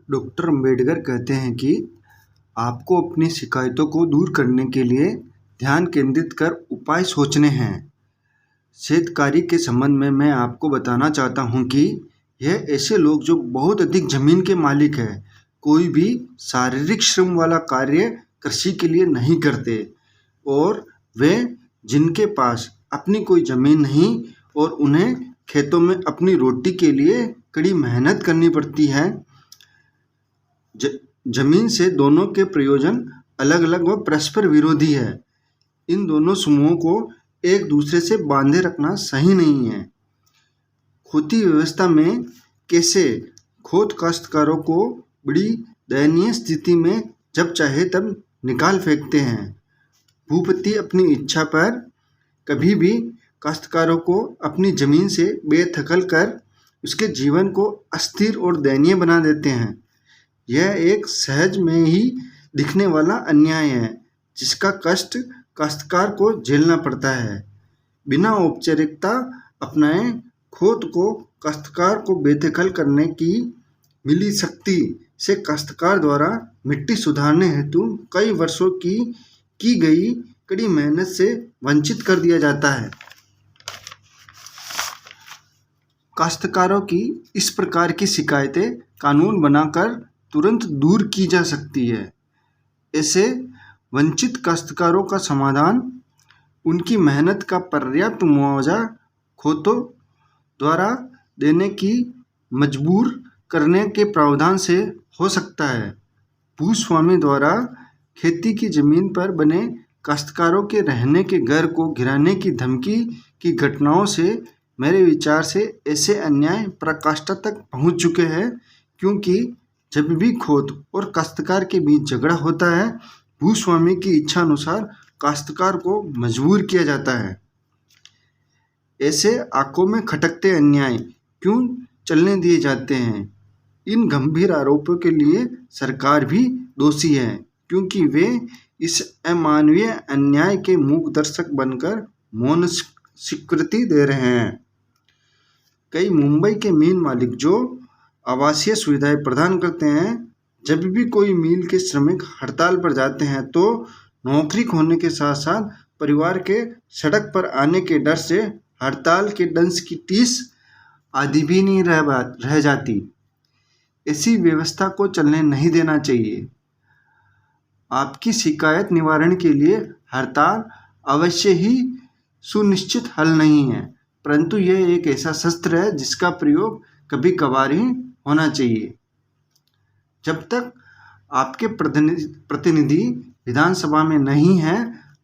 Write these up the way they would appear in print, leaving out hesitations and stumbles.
Doctor Ambedkar कहते हैं कि आपको अपनी शिकायतों को दूर करने के लिए ध्यान केंद्रित कर उपाय सोचने हैं। सेहत कार्य के संबंध में मैं आपको बताना चाहता हूं कि यह ऐसे लोग जो बहुत अधिक जमीन के मालिक हैं, कोई भी शारीरिक श्रम वाला कार्य कृषि के लिए नहीं करते और वे जिनके पास अपनी कोई जमीन नहीं और उन्हें खेतों में अपनी रोटी के लिए कड़ी मेहनत करनी पड़ती है। जमीन से दोनों के प्रयोजन अलग अलग व परस्पर विरोधी है। इन दोनों समूहों को एक दूसरे से बांधे रखना सही नहीं है। खेती व्यवस्था में कैसे खोद काश्तकारों को बड़ी दयनीय स्थिति में जब चाहे तब निकाल फेंकते हैं। भूपति अपनी इच्छा पर कभी भी काश्तकारों को अपनी जमीन से बेदखल कर उसके जीवन को अस्थिर और दयनीय बना देते हैं। यह एक सहज में ही दिखने वाला अन्याय है जिसका कष्ट काश्तकार को झेलना पड़ता है। बिना औपचारिकता अपनाए खोद को काश्तकार को बेदखल करने की मिली शक्ति से काश्तकार द्वारा मिट्टी सुधारने हेतु कई वर्षों की गई कड़ी मेहनत से वंचित कर दिया जाता है। काश्तकारों की इस प्रकार की शिकायतें कानून बनाकर तुरंत दूर की जा सकती है। ऐसे वंचित काश्तकारों का समाधान उनकी मेहनत का पर्याप्त मुआवजा खोतों द्वारा देने की मजबूर करने के प्रावधान से हो सकता है। भूस्वामी द्वारा खेती की जमीन पर बने काश्तकारों के रहने के घर को गिराने की धमकी की घटनाओं से मेरे विचार से ऐसे अन्याय पराकाष्ठा तक पहुंच चुके हैं, क्योंकि जब भी खोद और काश्तकार के बीच झगड़ा होता है, भूस्वामी की इच्छा अनुसार काश्तकार को मजबूर किया जाता है। ऐसे आंखों में खटकते अन्याय क्यों चलने दिए जाते हैं? इन गंभीर आरोपों के लिए सरकार भी दोषी है, क्योंकि वे इस अमानवीय अन्याय के मूक दर्शक बनकर मौन स्वीकृति दे रहे हैं। कई मुंबई के मील मालिक जो आवासीय सुविधाएं प्रदान करते हैं, जब भी कोई मील के श्रमिक हड़ताल पर जाते हैं तो नौकरी खोने के साथ साथ परिवार के सड़क पर आने के डर से हड़ताल के दंश की टीस आदि भी नहीं रह जाती। ऐसी व्यवस्था को चलने नहीं देना चाहिए। आपकी शिकायत निवारण के लिए हड़ताल अवश्य ही सुनिश्चित हल नहीं है, परंतु यह एक ऐसा शस्त्र है जिसका प्रयोग कभी कभार ही होना चाहिए। जब तक आपके प्रतिनिधि विधानसभा में नहीं हैं,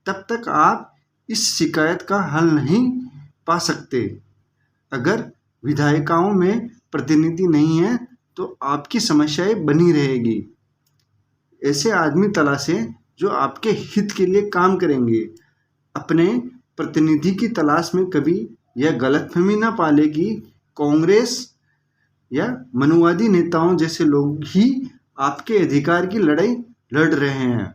तब तक आप इस शिकायत का हल नहीं पा सकते। अगर विधायिकाओं में प्रतिनिधि नहीं है तो आपकी समस्याएं बनी रहेगी। ऐसे आदमी तलाशें जो आपके हित के लिए काम करेंगे। अपने प्रतिनिधि की तलाश में कभी यह गलतफहमी न पाले कि कांग्रेस या मनुवादी नेताओं जैसे लोग ही आपके अधिकार की लड़ाई लड़ रहे हैं।